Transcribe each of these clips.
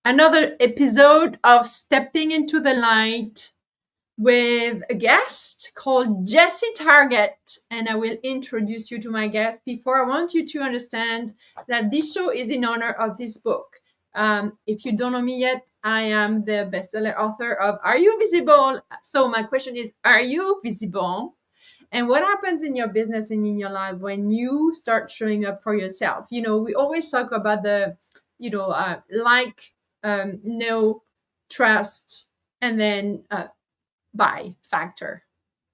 another episode of Stepping into the Light with a guest called Jacie Targett. And I will introduce you to my guest. Before, I want you to understand that this show is in honor of this book. If you don't know me yet, I am the bestseller author of Are You Visible? So my question is, are you visible? And what happens in your business and in your life when you start showing up for yourself? We always talk about the, no, trust, and then buy factor.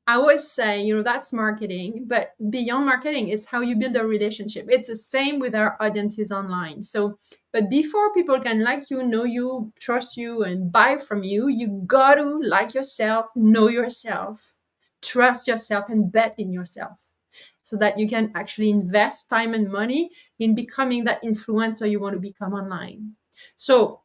I always say, that's marketing, but beyond marketing, it's how you build a relationship. It's the same with our audiences online. So, but before people can like you, know you, trust you, and buy from you, you got to like yourself, know yourself, trust yourself, and bet in yourself so that you can actually invest time and money in becoming that influencer you want to become online. So,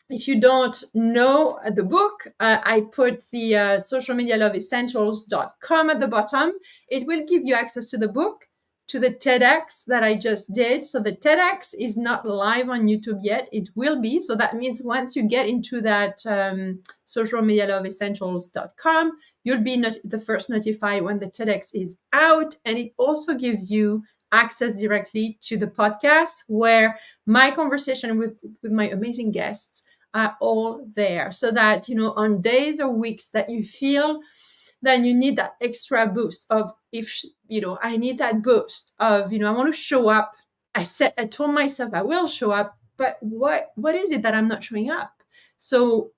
if you don't know the book, I put the socialmedialoveessentials.com at the bottom. It will give you access to the book, to the TEDx that I just did. So the TEDx is not live on YouTube yet. It will be. So that means once you get into that socialmedialoveessentials.com, you'll be the first notified when the TEDx is out. And it also gives you access directly to the podcast where my conversation with my amazing guests are all there, so that on days or weeks that you feel that you need that extra boost of, if I need that boost of, I want to show up. I told myself I will show up, but what is it that I'm not showing up? So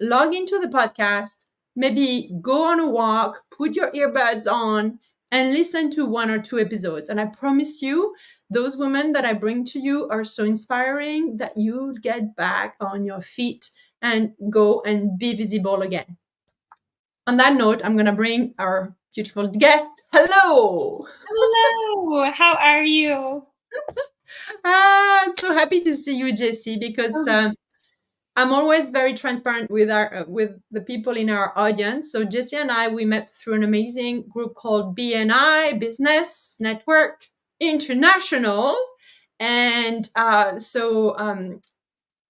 log into the podcast, maybe go on a walk, put your earbuds on, and listen to 1 or 2 episodes. And I promise you, those women that I bring to you are so inspiring that you get back on your feet and go and be visible again. On that note, I'm going to bring our beautiful guest. Hello. Hello. How are you? I'm so happy to see you, Jacie, because I'm always very transparent with the people in our audience. So Jacie and I, we met through an amazing group called BNI, Business Network International. And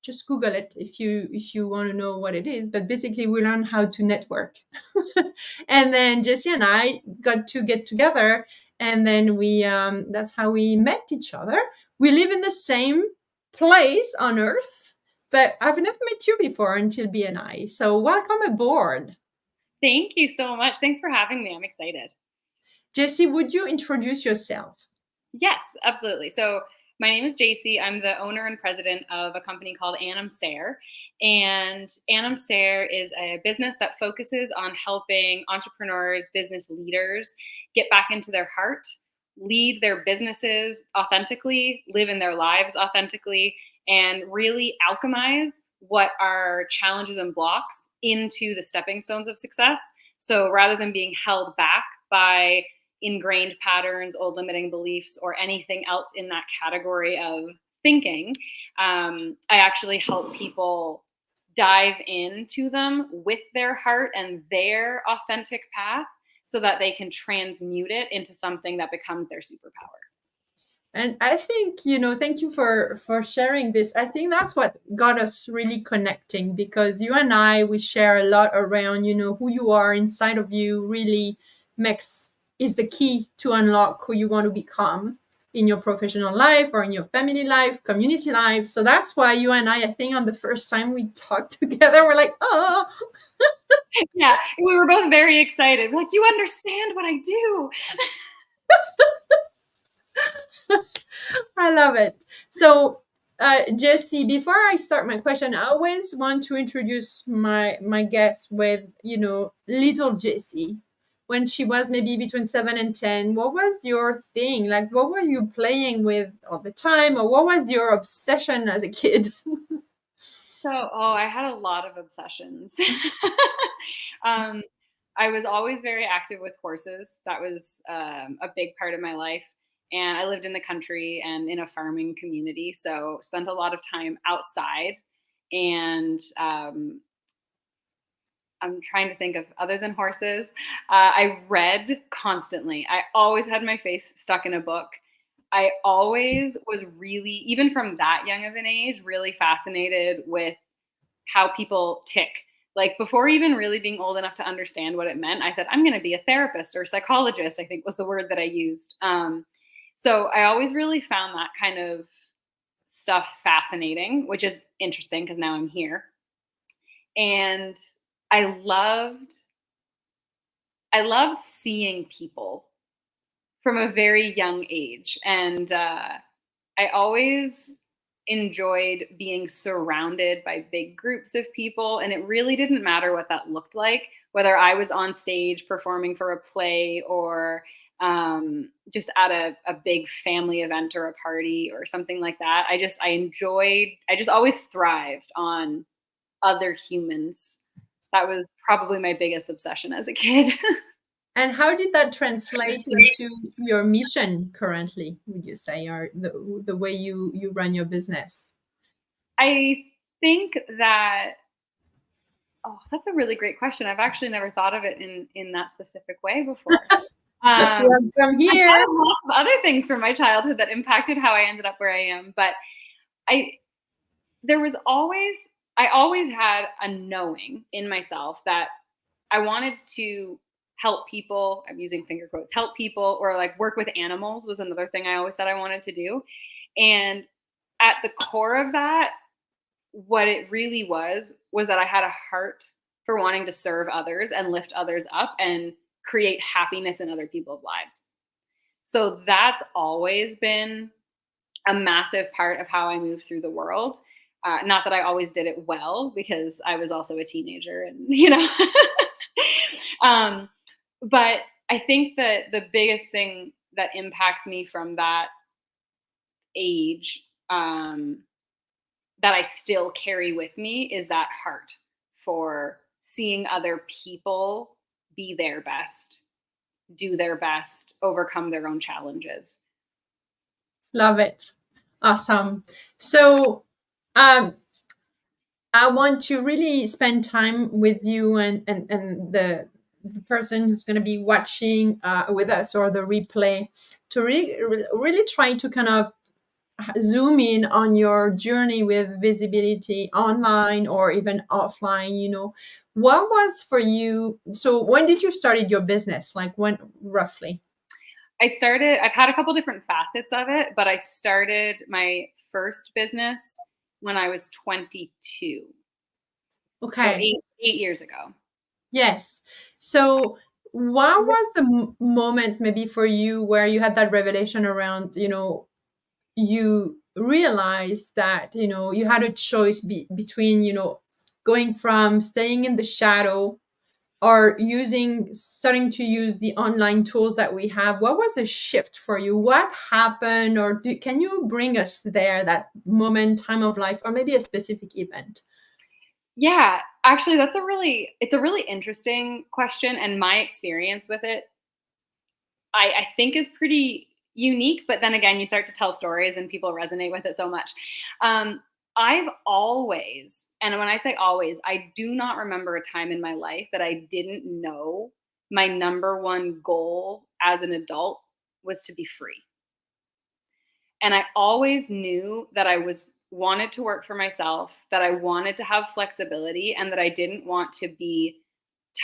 just Google it if you want to know what it is. But basically, we learn how to network. And then Jacie and I got to get together, and then that's how we met each other. We live in the same place on Earth, but I've never met you before until BNI. So welcome aboard. Thank you so much. Thanks for having me. I'm excited. Jacie, would you introduce yourself? Yes, absolutely. So my name is Jacie. I'm the owner and president of a company called Anam. And Anam is a business that focuses on helping entrepreneurs, business leaders get back into their heart, lead their businesses authentically, live in their lives authentically, and really alchemize what are challenges and blocks into the stepping stones of success. So rather than being held back by ingrained patterns, old limiting beliefs, or anything else in that category of thinking, I actually help people dive into them with their heart and their authentic path so that they can transmute it into something that becomes their superpower. And I think, thank you for sharing this. I think that's what got us really connecting, because you and I, we share a lot around, who you are inside of you really is the key to unlock who you want to become in your professional life or in your family life, community life. So that's why you and I think on the first time we talked together, we're like, oh. Yeah, we were both very excited. Like, you understand what I do. I love it. So, Jacie, before I start my question, I always want to introduce my guest with, little Jacie. When she was maybe between 7 and 10, what was your thing? Like, what were you playing with all the time? Or what was your obsession as a kid? I had a lot of obsessions. I was always very active with horses. That was a big part of my life. And I lived in the country and in a farming community, so spent a lot of time outside. And I'm trying to think of other than horses. I read constantly. I always had my face stuck in a book. I always was really, even from that young of an age, really fascinated with how people tick. Like before even really being old enough to understand what it meant, I said, I'm going to be a therapist or a psychologist, I think was the word that I used. So I always really found that kind of stuff fascinating, which is interesting because now I'm here. And I loved I loved seeing people from a very young age. And I always enjoyed being surrounded by big groups of people. And it really didn't matter what that looked like, whether I was on stage performing for a play or just at a big family event or a party or something like that. I just always thrived on other humans. That was probably my biggest obsession as a kid. And how did that translate into your mission currently, would you say, or the way you run your business? I think that that's a really great question. I've actually never thought of it in that specific way before. Welcome I here. thought of lots of other things from my childhood that impacted how I ended up where I am, but I there was always I always had a knowing in myself that I wanted to help people. I'm using finger quotes, help people, or like work with animals was another thing I always said I wanted to do. And at the core of that, what it really was that I had a heart for wanting to serve others and lift others up and create happiness in other people's lives. So that's always been a massive part of how I move through the world. Not that I always did it well because I was also a teenager and, um, but I think that the biggest thing that impacts me from that age, that I still carry with me is that heart for seeing other people be their best, do their best, overcome their own challenges. Love it. Awesome. So, I want to really spend time with you and the person who's going to be watching with us or the replay to really try to kind of zoom in on your journey with visibility online or even offline. What was for you? So when did you started your business? Like when roughly? I've had a couple different facets of it, but I started my first business when I was 22. So Okay. eight years ago. Yes. So, what was the moment maybe for you where you had that revelation around, you realized that, you had a choice between, going from staying in the shadow or starting to use the online tools that we have? What was the shift for you? What happened? Or can you bring us there, that moment, time of life, or maybe a specific event? Yeah, actually it's a really interesting question, and my experience with it I think is pretty unique, but then again, you start to tell stories and people resonate with it so much. I've always, and when I say always, I do not remember a time in my life that I didn't know my number one goal as an adult was to be free. And I always knew that I wanted to work for myself, that I wanted to have flexibility, and that I didn't want to be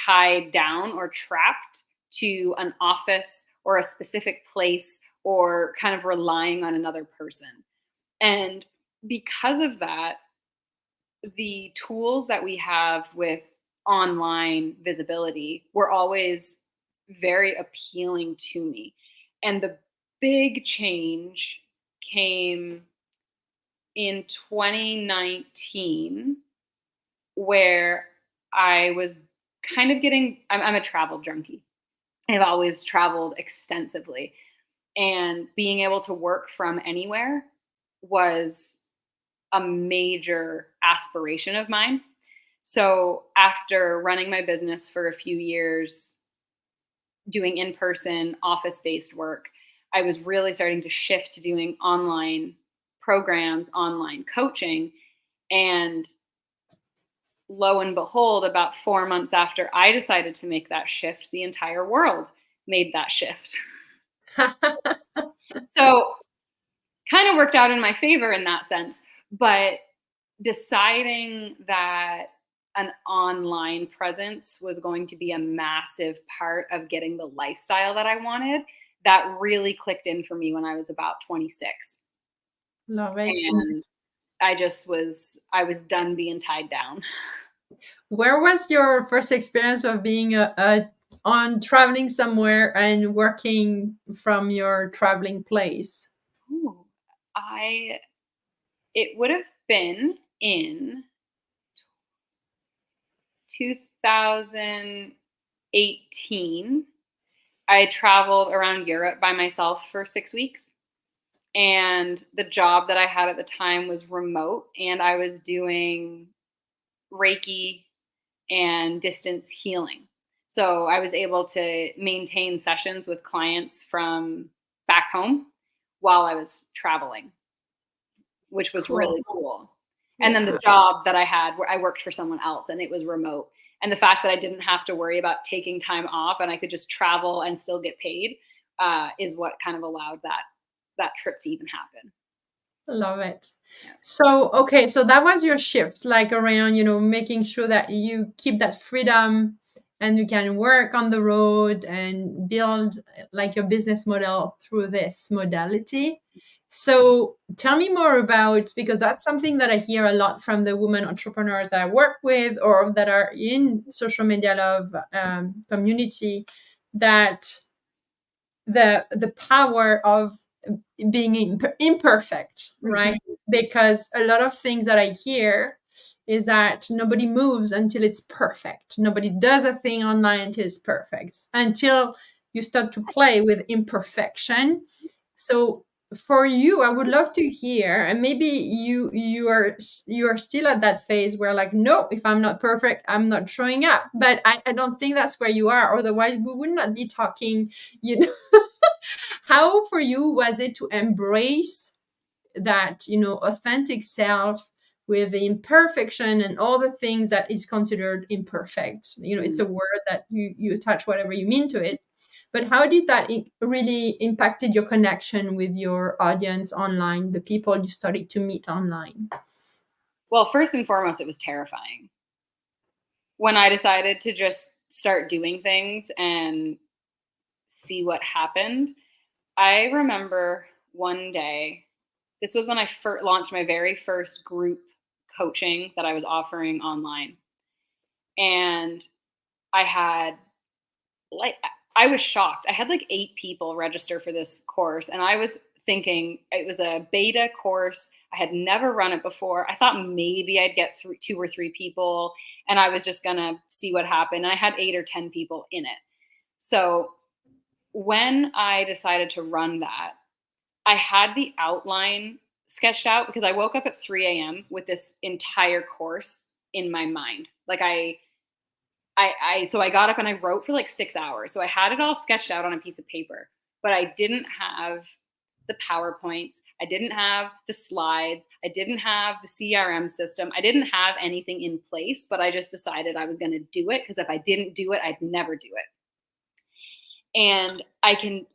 tied down or trapped to an office or a specific place or kind of relying on another person. And because of that, the tools that we have with online visibility were always very appealing to me. And the big change came in 2019 where I was kind of I'm a travel junkie. I've always traveled extensively, and being able to work from anywhere was a major aspiration of mine. So after running my business for a few years, doing in-person office-based work, I was really starting to shift to doing online programs, online coaching. And lo and behold, about 4 months after I decided to make that shift, the entire world made that shift. So kind of worked out in my favor in that sense. But deciding that an online presence was going to be a massive part of getting the lifestyle that I wanted, that really clicked in for me when I was about 26. Love it. And I was done being tied down. Where was your first experience of being on traveling somewhere and working from your traveling place? Ooh, I it would have been in 2018. I traveled around Europe by myself for 6 weeks. And the job that I had at the time was remote, and I was doing Reiki and distance healing. So I was able to maintain sessions with clients from back home while I was traveling, which was Cool. really cool. And then the Yeah. job that I had, where I worked for someone else and it was remote. And the fact that I didn't have to worry about taking time off and I could just travel and still get paid, is what kind of allowed that trip to even happen. Love it. Yeah. So, okay, so that was your shift, like around, making sure that you keep that freedom and you can work on the road and build like your business model through this modality. So, tell me more about, because that's something that I hear a lot from the women entrepreneurs that I work with or that are in social media love community, that the power of being imperfect, right? Mhm. Because a lot of things that I hear is that nobody moves until it's perfect. Nobody does a thing online until it's perfect. Until you start to play with imperfection. So for you, I would love to hear, and maybe you are still at that phase where like, no, if I'm not perfect, I'm not showing up. But I don't think that's where you are. Otherwise, we would not be talking, you know. How for you was it to embrace that, authentic self with the imperfection and all the things that is considered imperfect? It's Mm. a word that you attach whatever you mean to it. But how did that really impacted your connection with your audience online, the people you started to meet online? Well, first and foremost, it was terrifying. When I decided to just start doing things and see what happened, I remember one day, this was when I launched my very first group coaching that I was offering online. And I had like I was shocked. I had like 8 people register for this course, and I was thinking it was a beta course. I had never run it before. I thought maybe I'd get 2 or 3 people, and I was just gonna see what happened. I had 8 or 10 people in it. So when I decided to run that, I had the outline sketched out because I woke up at 3 a.m. with this entire course in my mind. Like so I got up and I wrote for like 6 hours. So I had it all sketched out on a piece of paper, but I didn't have the PowerPoints. I didn't have the slides. I didn't have the CRM system. I didn't have anything in place, but I just decided I was going to do it because if I didn't do it, I'd never do it. And I can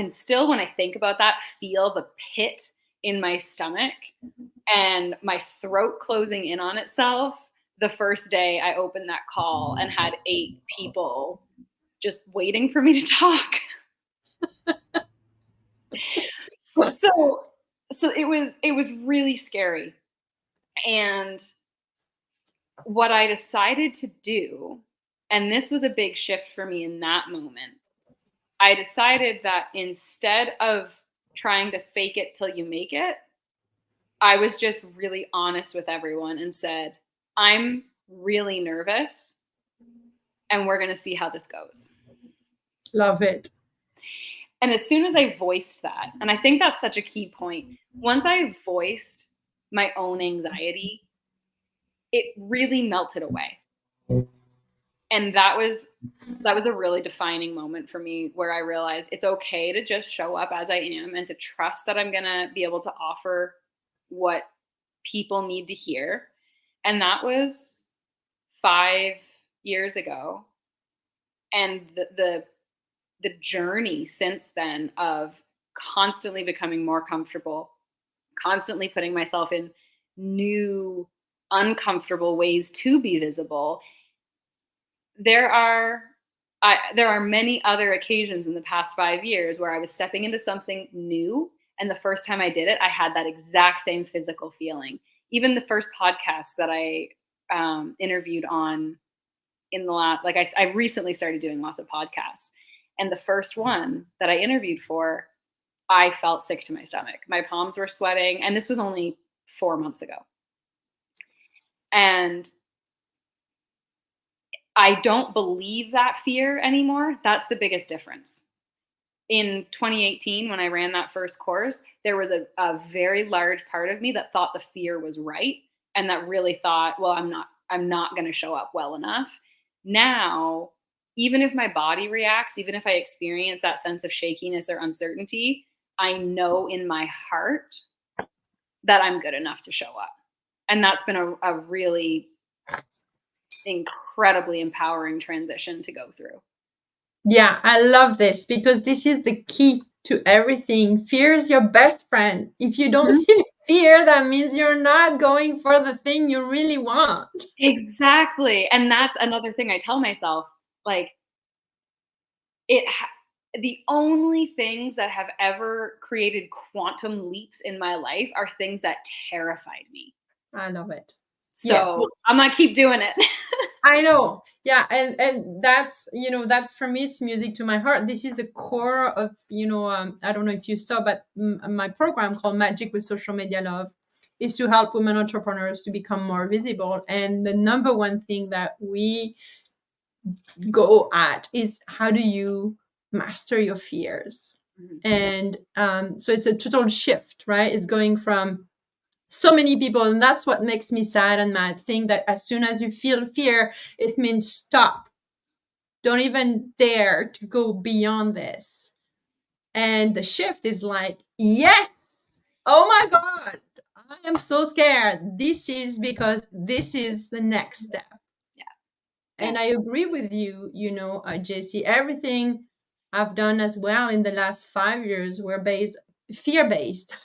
still, when I think about that, feel the pit in my stomach and my throat closing in on itself the first day I opened that call and had 8 people just waiting for me to talk. So it was really scary. And what I decided to do, and this was a big shift for me in that moment, I decided that instead of trying to fake it till you make it, I was just really honest with everyone and said, I'm really nervous and we're going to see how this goes. Love it. And as soon as I voiced that, and I think that's such a key point, once I voiced my own anxiety, it really melted away. And that was a really defining moment for me where I realized it's okay to just show up as I am and to trust that I'm going to be able to offer what people need to hear. And that was 5 years ago. And the journey since then of constantly becoming more comfortable, constantly putting myself in new, uncomfortable ways to be visible. There are many other occasions in the past 5 years where I was stepping into something new, and the first time I did it, I had that exact same physical feeling. Even the first podcast that I interviewed on in the last, like I recently started doing lots of podcasts, and the first one that I interviewed for, I felt sick to my stomach. My palms were sweating, and this was only 4 months ago. And I don't believe that fear anymore. That's the biggest difference. In 2018, when I ran that first course, there was a very large part of me that thought the fear was right, and that really thought, well, I'm not going to show up well enough. Now, even if my body reacts, even if I experience that sense of shakiness or uncertainty, I know in my heart that I'm good enough to show up. And that's been a really incredibly empowering transition to go through. Yeah, I love this, because this is the key to everything. Fear is your best friend. If you don't feel fear, that means you're not going for the thing you really want. Exactly. And that's another thing I tell myself, like, the only things that have ever created quantum leaps in my life are things that terrified me. I love it. So Yes. I'm gonna keep doing it. I know. Yeah. And that's, that's, for me, it's music to my heart. This is the core of, I don't know if you saw, but my program called Magic with Social Media Love is to help women entrepreneurs to become more visible. And the number one thing that we go at is, how do you master your fears? And so it's a total shift, right? It's going from so many people, and that's what makes me sad and mad, think that as soon as you feel fear, it means stop. Don't even dare to go beyond this. And the shift is like, yes, oh my God, I am so scared. This is because this is the next step. Yeah. And I agree with you, Jacie, everything I've done as well in the last 5 years were fear-based.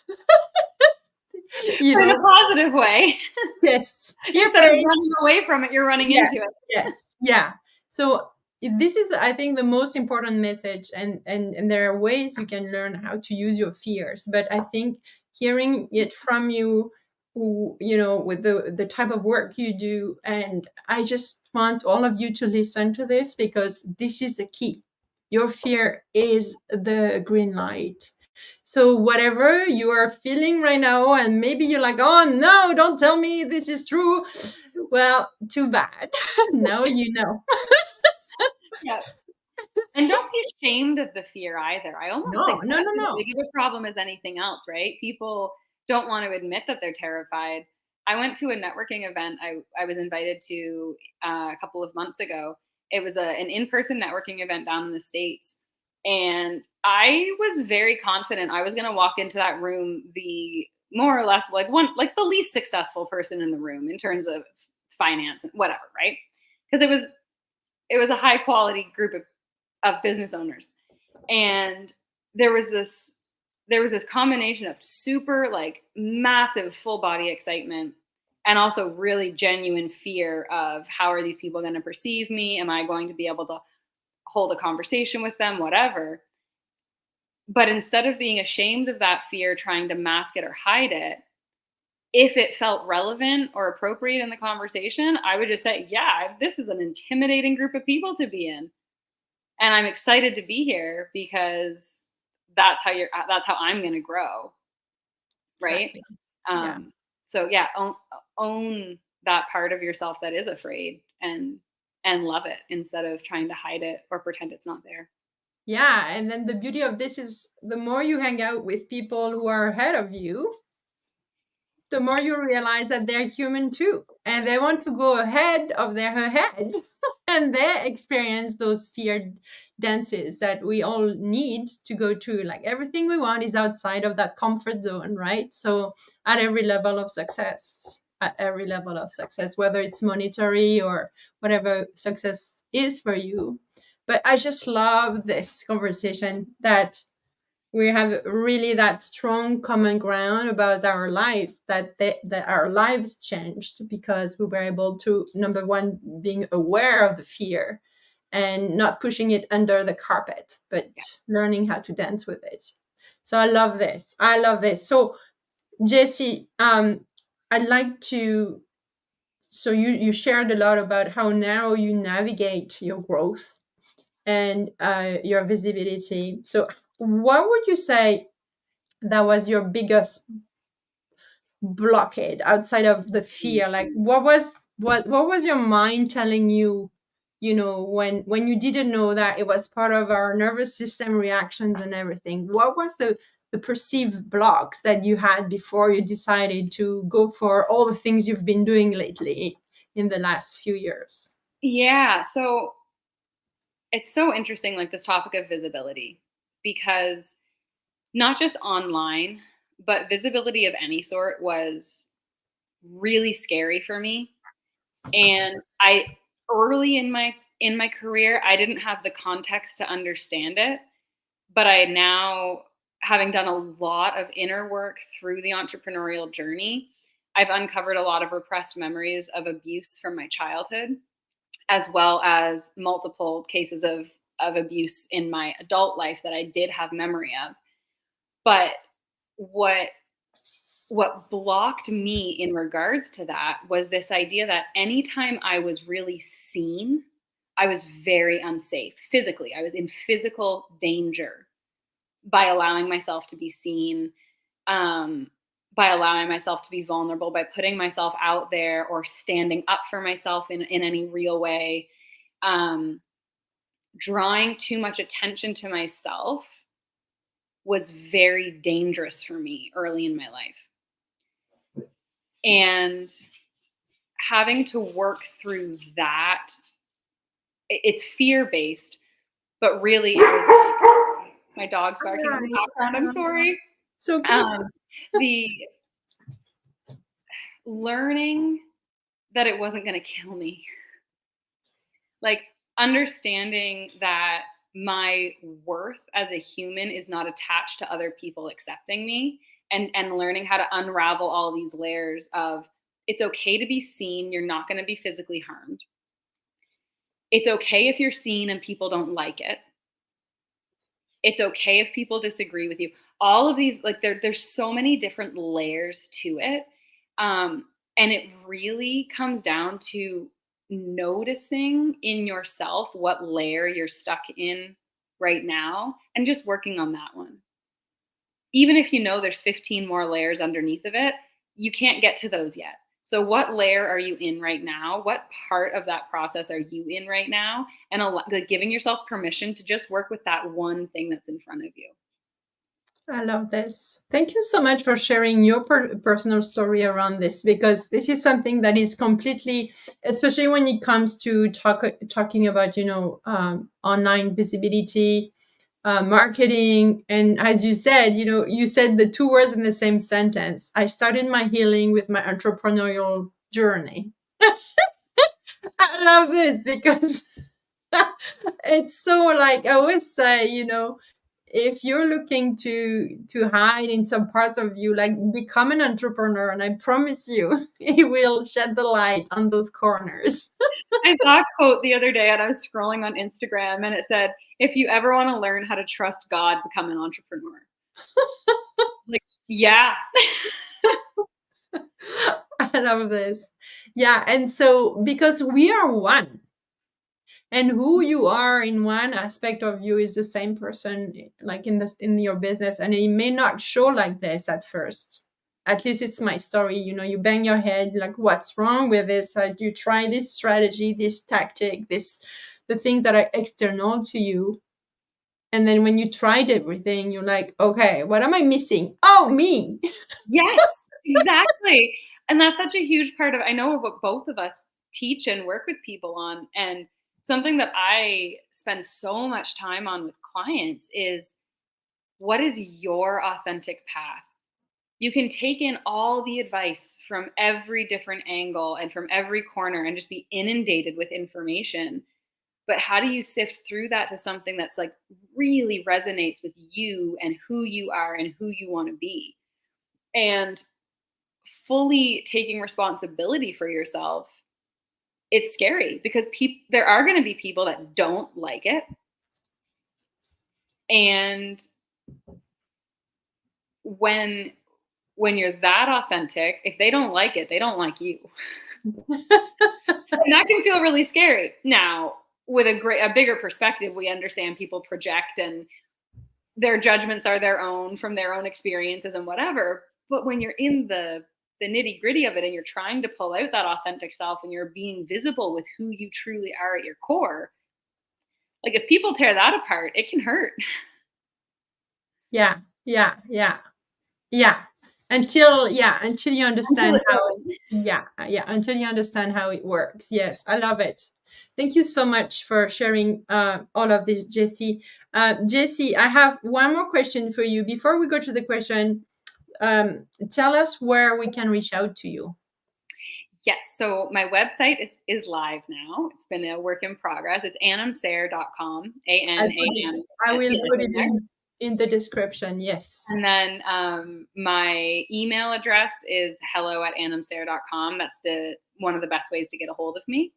In a positive way. Yes. Instead of running away from it, you're running into it. Yes. Yeah. So this is, I think, the most important message, and there are ways you can learn how to use your fears. But I think hearing it from you, with the type of work you do, and I just want all of you to listen to this, because this is the key. Your fear is the green light. So whatever you are feeling right now, and maybe you're like, oh no, don't tell me this is true. Well, too bad. Now you know. Yeah. And don't be ashamed of the fear either. I almost think that's as big of a problem as anything else, right? People don't want to admit that they're terrified. I went to a networking event I was invited to a couple of months ago. It was an in-person networking event down in the States. And I was very confident I was going to walk into that room the more or less like the least successful person in the room in terms of finance and whatever, right? Because it was a high quality group of business owners. And there was this combination of super, like, massive full body excitement, and also really genuine fear of, how are these people going to perceive me? Am I going to be able to hold a conversation with them? Whatever. But instead of being ashamed of that fear, trying to mask it or hide it, if it felt relevant or appropriate in the conversation, I would just say, yeah, this is an intimidating group of people to be in. And I'm excited to be here, because that's how I'm going to grow. Right. Exactly. So yeah, own that part of yourself that is afraid, and love it instead of trying to hide it or pretend it's not there. Yeah. And then the beauty of this is, the more you hang out with people who are ahead of you, the more you realize that they're human too, and they want to go ahead of their head and they experience those fear dances that we all need to go through. Like, everything we want is outside of that comfort zone, right? So at every level of success, whether it's monetary or whatever success is for you. But I just love this conversation, that We have really that strong common ground about our lives, that our lives changed because we were able to, number one, being aware of the fear and not pushing it under the carpet, but Yeah. learning how to dance with it. So I love this. I love this. So Jacie, I'd like to, so you shared a lot about how now you navigate your growth and your visibility. So what would you say that was your biggest blockade outside of the fear? Like what was your mind telling you, when you didn't know that it was part of our nervous system reactions and everything? What was the perceived blocks that you had before you decided to go for all the things you've been doing lately in the last few years? Yeah. So it's so interesting, like this topic of visibility, because not just online, but visibility of any sort was really scary for me. And I early in my career, I didn't have the context to understand it, but I now, having done a lot of inner work through the entrepreneurial journey, I've uncovered a lot of repressed memories of abuse from my childhood, as well as multiple cases of abuse in my adult life that I did have memory of. But what what blocked me in regards to that was this idea that anytime I was really seen, I was very unsafe physically. I was in physical danger by allowing myself to be seen, um, by allowing myself to be vulnerable, by putting myself out there or standing up for myself in any real way. Um, Drawing too much attention to myself was very dangerous for me early in my life. And having to work through that, it's fear based, but really it was like my dog's barking in the background. I'm sorry. It's okay. Um, the learning that it wasn't going to kill me, like understanding that my worth as a human is not attached to other people accepting me, and learning how to unravel all these layers of, it's okay to be seen, you're not going to be physically harmed. It's okay if you're seen and people don't like it. It's okay if people disagree with you. All of these, like there's so many different layers to it. Um, and it really comes down to noticing in yourself what layer you're stuck in right now and just working on that one. Even if you know there's 15 more layers underneath of it, you can't get to those yet. So what layer are you in right now? What part of that process are you in right now? And giving yourself permission to just work with that one thing that's in front of you. I love this. Thank you so much for sharing your personal story around this, because this is something that is completely, especially when it comes to talking about, online visibility, marketing. And as you said, you said the two words in the same sentence. I started my healing with my entrepreneurial journey. I love this because it's so, like I always say, if you're looking to hide in some parts of you, like, become an entrepreneur, and I promise you it will shed the light on those corners. I saw a quote the other day and I was scrolling on Instagram and it said, if you ever want to learn how to trust God, become an entrepreneur. Like, yeah. I love this. Yeah, and so because we are one, and who you are in one aspect of you is the same person, like in your business, and it may not show like this at first. At least it's my story. You bang your head like, what's wrong with this? You try this strategy, this tactic, the things that are external to you, and then when you tried everything, you're like, okay, what am I missing? Oh, me. Yes, exactly. And that's such a huge part of, I know, of what both of us teach and work with people on. And something that I spend so much time on with clients is, what is your authentic path? You can take in all the advice from every different angle and from every corner and just be inundated with information. But how do you sift through that to something that's like really resonates with you and who you are and who you want to be? And fully taking responsibility for yourself, it's scary because there are going to be people that don't like it. And when you're that authentic, if they don't like it, they don't like you. And that can feel really scary. Now, with a bigger perspective, we understand people project and their judgments are their own from their own experiences and whatever. But when you're in the nitty gritty of it and you're trying to pull out that authentic self and you're being visible with who you truly are at your core, like if people tear that apart, it can hurt. Yeah. Until you understand until you understand how it works. Yes, I love it. Thank you so much for sharing all of this, Jacie. Jacie, I have one more question for you. Before we go to the question, tell us where we can reach out to you. Yes, so my website is live now. It's been a work in progress. It's anamsayer.com. A-N-A-M. I will put it in the description, yes. And then my email address is hello@anamsayer.com. That's one of the best ways to get a hold of me.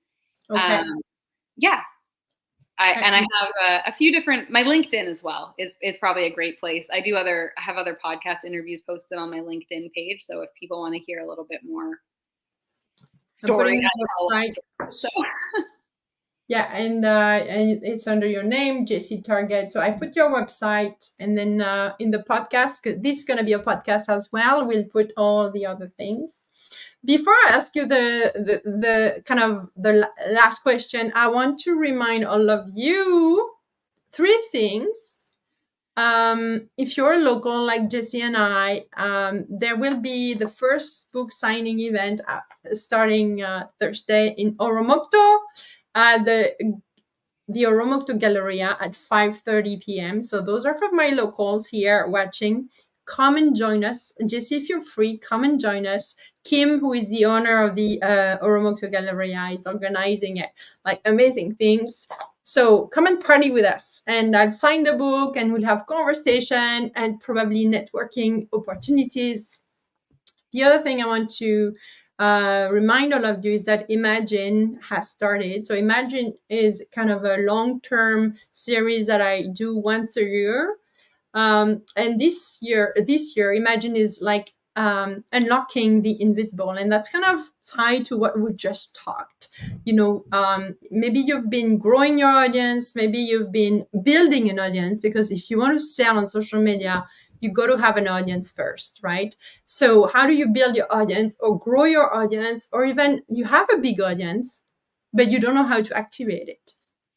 Okay. Yeah. I have a few different, my LinkedIn as well is probably a great place. I have other podcast interviews posted on my LinkedIn page. So if people want to hear a little bit more story, so. Yeah, and it's under your name, Jacie Targett. So I put your website, and then in the podcast, because this is going to be a podcast as well, we'll put all the other things. Before I ask you the kind of the last question, I want to remind all of you 3 things. If you're local like Jacie and I, there will be the first book signing event starting Thursday in Oromocto. The Oromocto Galleria at 5:30 p.m. So those are for my locals here watching. Come and join us. Jacie, if you're free, come and join us. Kim, who is the owner of the Oromocto Galleria, is organizing it, like amazing things. So come and party with us, and I'll sign the book, and we'll have conversation and probably networking opportunities. The other thing I want to remind all of you is that Imagine has started. So Imagine is kind of a long-term series that I do once a year. And this year, Imagine is like unlocking the invisible, and that's kind of tied to what we just talked. Maybe you've been growing your audience, maybe you've been building an audience, because if you want to sell on social media, you got to have an audience first, right? So how do you build your audience or grow your audience, or even you have a big audience, but you don't know how to activate it?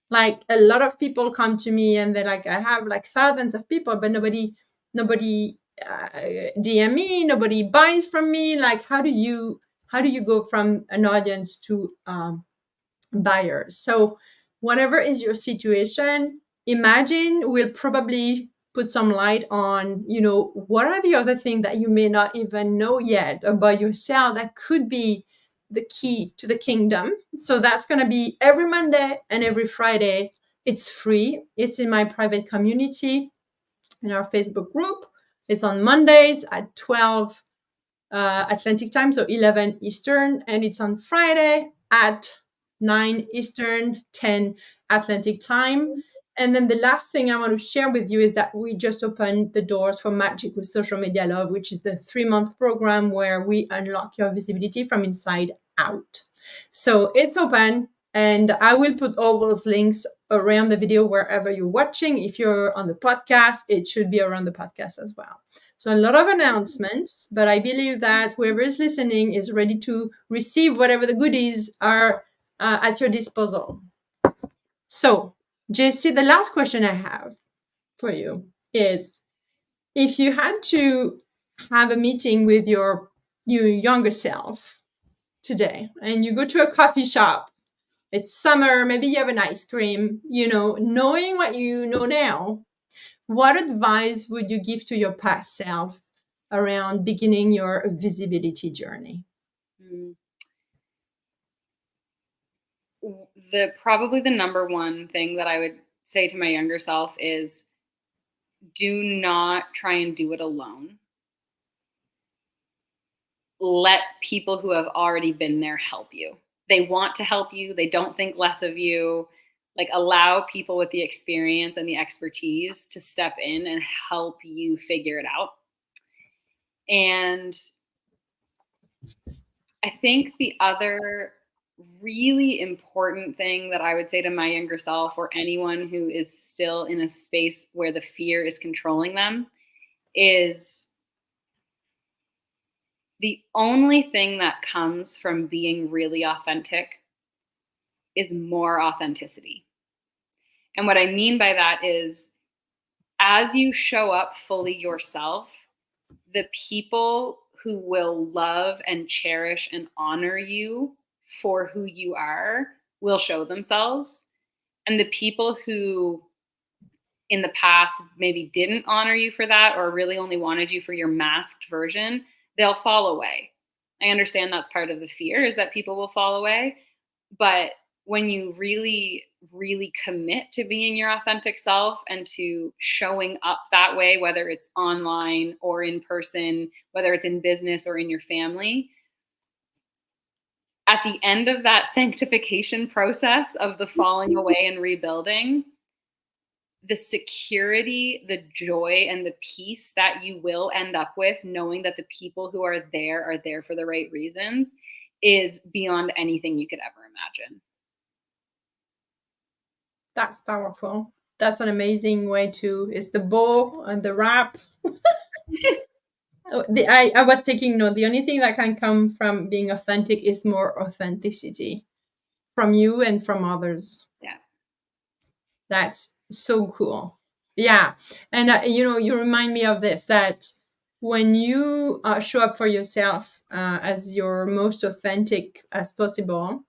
Like a lot of people come to me and they're like, I have like thousands of people, but nobody DM me, nobody buys from me. Like, how do you go from an audience to buyers? So whatever is your situation, Imagine will probably put some light on, what are the other things that you may not even know yet about yourself that could be the key to the kingdom. So that's going to be every Monday and every Friday. It's free. It's in my private community in our Facebook group. It's on Mondays at 12 Atlantic time, so 11 Eastern, and it's on Friday at 9 Eastern, 10 Atlantic time. And then the last thing I want to share with you is that we just opened the doors for Magic with Social Media Love, which is the 3-month program where we unlock your visibility from inside out. So it's open, and I will put all those links around the video wherever you're watching. If you're on the podcast, it should be around the podcast as well. So a lot of announcements, but I believe that whoever is listening is ready to receive whatever the goodies are at your disposal. So, Jacie, the last question I have for you is, if you had to have a meeting with your younger self today, and you go to a coffee shop, it's summer, maybe you have an ice cream, knowing what you know now, what advice would you give to your past self around beginning your visibility journey? probably the number one thing that I would say to my younger self is do not try and do it alone. Let people who have already been there help you. They want to help you. They don't think less of you. Like, allow people with the experience and the expertise to step in and help you figure it out. And I think the other really important thing that I would say to my younger self, or anyone who is still in a space where the fear is controlling them, is the only thing that comes from being really authentic is more authenticity. And what I mean by that is, as you show up fully yourself, the people who will love and cherish and honor you for who you are will show themselves. And the people who in the past maybe didn't honor you for that, or really only wanted you for your masked version, they'll fall away. I understand that's part of the fear, is that people will fall away. But when you really, really commit to being your authentic self and to showing up that way, whether it's online or in person, whether it's in business or in your family, at the end of that sanctification process of the falling away and rebuilding, the security, the joy, and the peace that you will end up with, knowing that the people who are there for the right reasons, is beyond anything you could ever imagine. That's powerful. That's an amazing way to, is the bow and the wrap. I was taking note. The only thing that can come from being authentic is more authenticity from you and from others. Yeah. That's so cool. Yeah. And, you remind me of this, that when you show up for yourself as your most authentic as possible,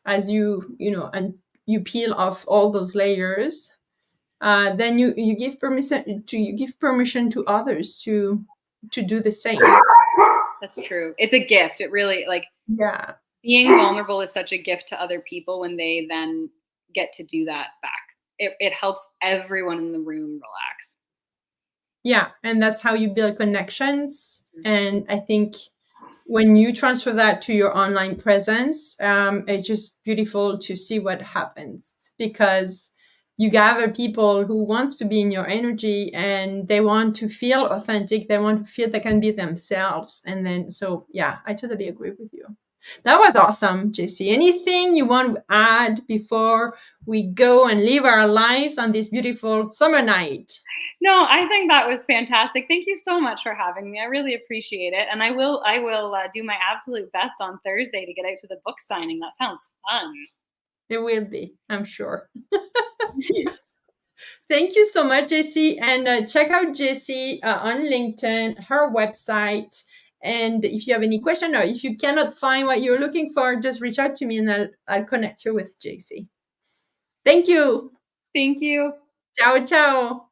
as and you peel off all those layers, then you give permission to others to do the same. That's true. It's a gift. It really, Yeah. being vulnerable is such a gift to other people when they then get to do that back. It helps everyone in the room relax. Yeah, and that's how you build connections. And I think when you transfer that to your online presence, it's just beautiful to see what happens, because you gather people who want to be in your energy and they want to feel authentic. They want to feel they can be themselves. And then, so yeah, I totally agree with you. That was awesome, Jacie. Anything you want to add before we go and live our lives on this beautiful summer night? No, I think that was fantastic. Thank you so much for having me. I really appreciate it. And I will do my absolute best on Thursday to get out to the book signing. That sounds fun. It will be, I'm sure. Thank you so much, Jacie. And check out Jacie on LinkedIn, her website. And if you have any question, or if you cannot find what you're looking for, just reach out to me and I'll connect you with Jacie. Thank you. Thank you. Ciao, ciao.